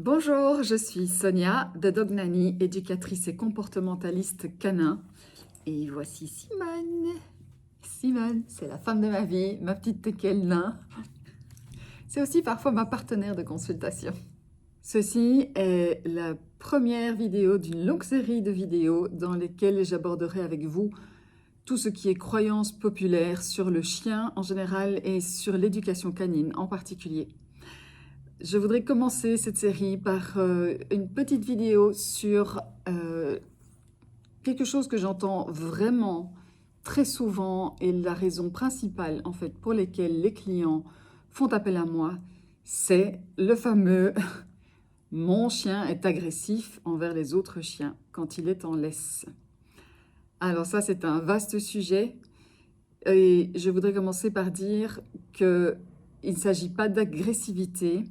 Bonjour, je suis Sonia de Dog Nanny, éducatrice et comportementaliste canin. Et voici Simone. Simone, c'est la femme de ma vie, ma petite teckel nain. C'est aussi parfois ma partenaire de consultation. Ceci est la première vidéo d'une longue série de vidéos dans lesquelles j'aborderai avec vous tout ce qui est croyance populaire sur le chien en général et sur l'éducation canine en particulier. Je voudrais commencer cette série par une petite vidéo sur quelque chose que j'entends vraiment très souvent et la raison principale en fait pour laquelle les clients font appel à moi, c'est le fameux « mon chien est agressif envers les autres chiens quand il est en laisse ». Alors ça c'est un vaste sujet et je voudrais commencer par dire qu'il ne s'agit pas d'agressivité,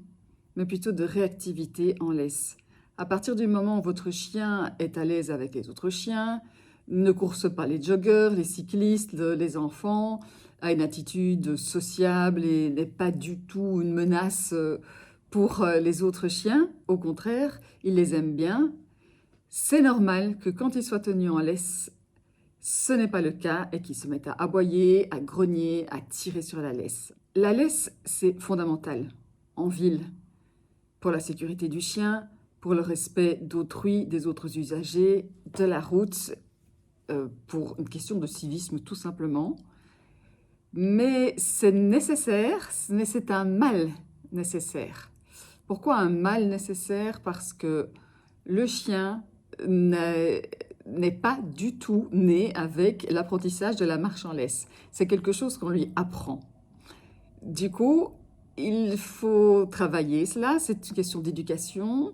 mais plutôt de réactivité en laisse. À partir du moment où votre chien est à l'aise avec les autres chiens, ne course pas les joggeurs, les cyclistes, les enfants, a une attitude sociable et n'est pas du tout une menace pour les autres chiens, au contraire, il les aime bien, c'est normal que quand il soit tenu en laisse, ce n'est pas le cas et qu'il se mette à aboyer, à grogner, à tirer sur la laisse. La laisse, c'est fondamental en ville, pour la sécurité du chien, pour le respect d'autrui, des autres usagers, de la route, pour une question de civisme tout simplement. Mais c'est nécessaire, mais c'est un mal nécessaire. Pourquoi un mal nécessaire? Parce que le chien n'est pas du tout né avec l'apprentissage de la marche en laisse. C'est quelque chose qu'on lui apprend. Du coup, il faut travailler cela, c'est une question d'éducation,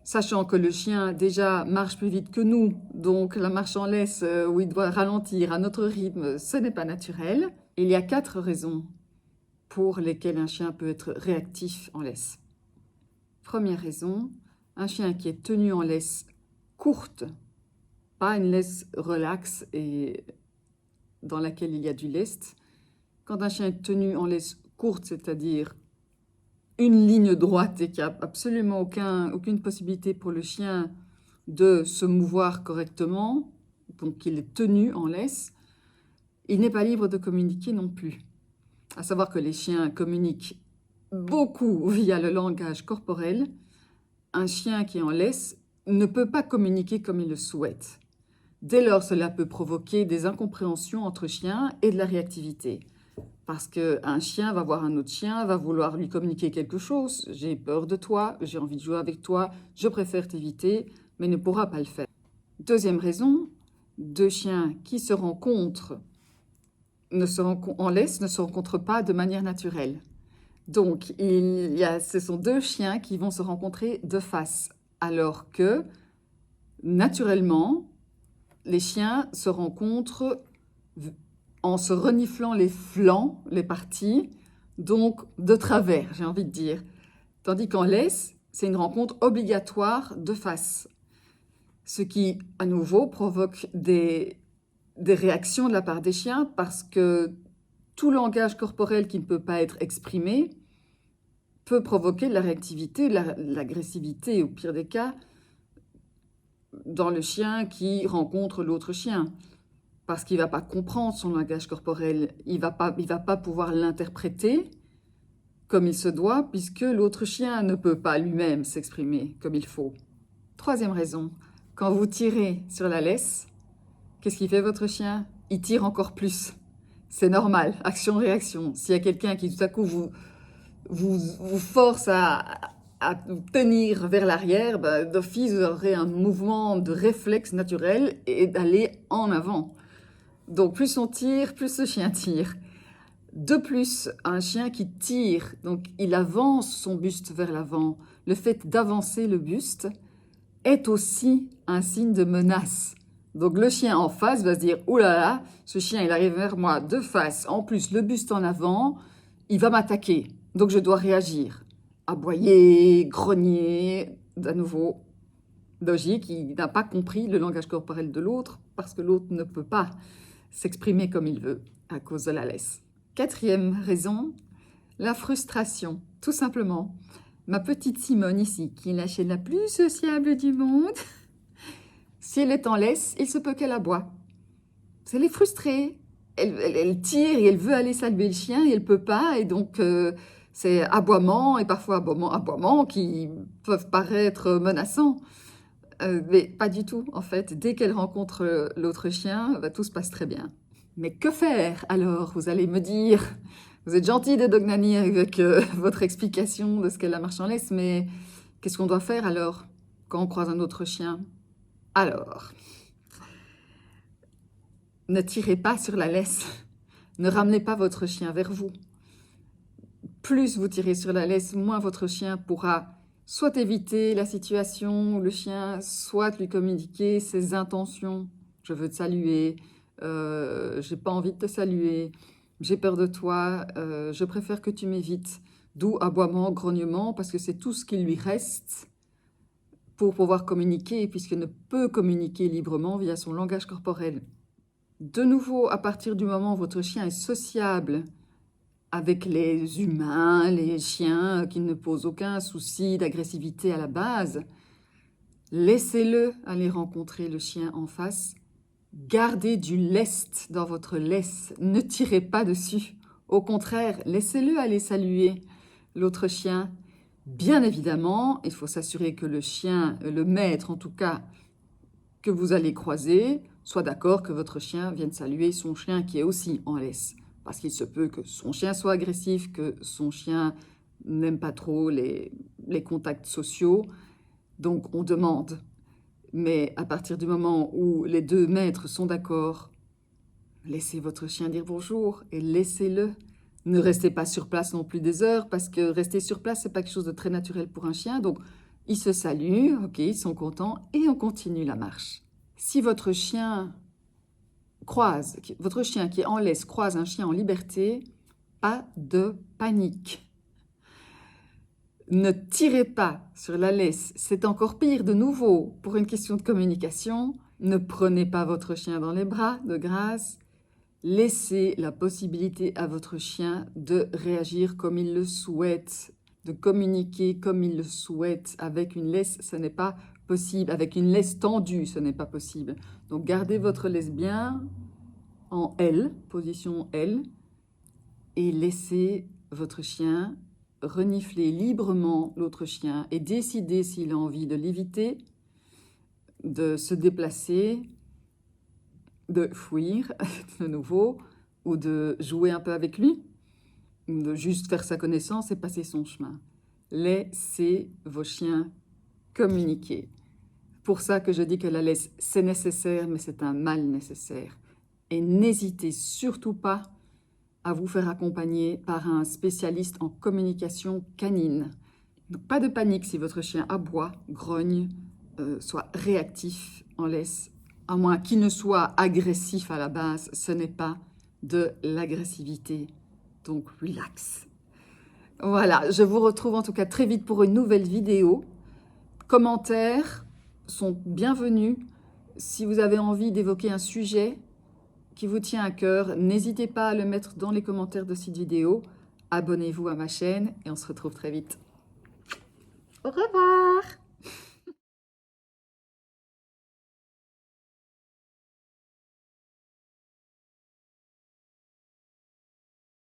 sachant que le chien déjà marche plus vite que nous, donc la marche en laisse où il doit ralentir à notre rythme, ce n'est pas naturel. Il y a 4 raisons pour lesquelles un chien peut être réactif en laisse. Première raison, un chien qui est tenu en laisse courte, pas une laisse relaxe et dans laquelle il y a du lest. Quand un chien est tenu en laisse courte, c'est-à-dire une ligne droite et qu'il n'y a absolument aucune possibilité pour le chien de se mouvoir correctement, donc il est tenu en laisse, il n'est pas libre de communiquer non plus. À savoir que les chiens communiquent beaucoup via le langage corporel. Un chien qui est en laisse ne peut pas communiquer comme il le souhaite. Dès lors, cela peut provoquer des incompréhensions entre chiens et de la réactivité. Parce qu'un chien va voir un autre chien, va vouloir lui communiquer quelque chose. J'ai peur de toi, j'ai envie de jouer avec toi, je préfère t'éviter, mais ne pourra pas le faire. Deuxième raison, 2 chiens qui se rencontrent en laisse ne se rencontrent pas de manière naturelle. Donc, ce sont 2 chiens qui vont se rencontrer de face, alors que, naturellement, les chiens se rencontrent en se reniflant les flancs, les parties, donc de travers, j'ai envie de dire. Tandis qu'en laisse, c'est une rencontre obligatoire de face. Ce qui, à nouveau, provoque des réactions de la part des chiens parce que tout langage corporel qui ne peut pas être exprimé peut provoquer de la réactivité, de l'agressivité, au pire des cas, dans le chien qui rencontre l'autre chien. Parce qu'il ne va pas comprendre son langage corporel, il va pas pouvoir l'interpréter comme il se doit, puisque l'autre chien ne peut pas lui-même s'exprimer comme il faut. Troisième raison, quand vous tirez sur la laisse, qu'est-ce qu'il fait votre chien? Il tire encore plus. C'est normal, action-réaction. S'il y a quelqu'un qui tout à coup vous force à tenir vers l'arrière, d'office vous aurez un mouvement de réflexe naturel et d'aller en avant. Donc plus on tire, plus ce chien tire. De plus, un chien qui tire, donc il avance son buste vers l'avant. Le fait d'avancer le buste est aussi un signe de menace. Donc le chien en face va se dire « Ouh là là, ce chien il arrive vers moi de face, en plus le buste en avant, il va m'attaquer, donc je dois réagir. » Aboyer, grogner, à nouveau, logique, il n'a pas compris le langage corporel de l'autre parce que l'autre ne peut pas s'exprimer comme il veut à cause de la laisse. Quatrième raison, la frustration, tout simplement. ma petite Simone ici, qui est la chienne la plus sociable du monde, si elle est en laisse, il se peut qu'elle aboie. Elle est frustrée. Elle tire et elle veut aller saluer le chien et elle peut pas. Et donc, c'est aboiement et parfois aboiement qui peuvent paraître menaçants. Mais pas du tout, en fait. Dès qu'elle rencontre l'autre chien, bah, tout se passe très bien. Mais que faire alors? Vous allez me dire, vous êtes gentil de Dog Nanny avec votre explication de ce qu'est la marche en laisse, mais qu'est-ce qu'on doit faire alors quand on croise un autre chien? Alors, ne tirez pas sur la laisse, ne ramenez pas votre chien vers vous. Plus vous tirez sur la laisse, moins votre chien pourra soit éviter la situation où le chien, soit lui communiquer ses intentions. Je veux te saluer, j'ai pas envie de te saluer, j'ai peur de toi, je préfère que tu m'évites. D'où aboiement, grognement, parce que c'est tout ce qui lui reste pour pouvoir communiquer, puisqu'il ne peut communiquer librement via son langage corporel. De nouveau, à partir du moment où votre chien est sociable avec les humains, les chiens qui ne posent aucun souci d'agressivité à la base, laissez-le aller rencontrer le chien en face. Gardez du lest dans votre laisse, ne tirez pas dessus. Au contraire, laissez-le aller saluer l'autre chien. Bien évidemment, il faut s'assurer que le chien, le maître en tout cas, que vous allez croiser, soit d'accord que votre chien vienne saluer son chien qui est aussi en laisse. Parce qu'il se peut que son chien soit agressif, que son chien n'aime pas trop les contacts sociaux. Donc on demande. Mais à partir du moment où les deux maîtres sont d'accord, laissez votre chien dire bonjour et laissez-le. Ne restez pas sur place non plus des heures, parce que rester sur place, c'est pas quelque chose de très naturel pour un chien. Donc ils se saluent, ok, ils sont contents et on continue la marche. Si votre chien qui est en laisse croise un chien en liberté, pas de panique. Ne tirez pas sur la laisse, c'est encore pire de nouveau pour une question de communication. Ne prenez pas votre chien dans les bras, de grâce. Laissez la possibilité à votre chien de réagir comme il le souhaite, de communiquer comme il le souhaite. Avec une laisse, ce n'est pas possible. Avec une laisse tendue, ce n'est pas possible. Donc gardez votre laisse bien en L, position L, et laissez votre chien renifler librement l'autre chien et décider s'il a envie de l'éviter, de se déplacer, de fuir de nouveau, ou de jouer un peu avec lui, ou de juste faire sa connaissance et passer son chemin. Laissez vos chiens communiquer. Pour ça que je dis que la laisse, c'est nécessaire, mais c'est un mal nécessaire. Et n'hésitez surtout pas à vous faire accompagner par un spécialiste en communication canine. Donc, pas de panique si votre chien aboie, grogne, soit réactif en laisse, à moins qu'il ne soit agressif à la base. Ce n'est pas de l'agressivité. Donc, relax. Voilà, je vous retrouve en tout cas très vite pour une nouvelle vidéo. Commentaires sont bienvenus. Si vous avez envie d'évoquer un sujet qui vous tient à cœur, n'hésitez pas à le mettre dans les commentaires de cette vidéo. Abonnez-vous à ma chaîne et on se retrouve très vite. Au revoir!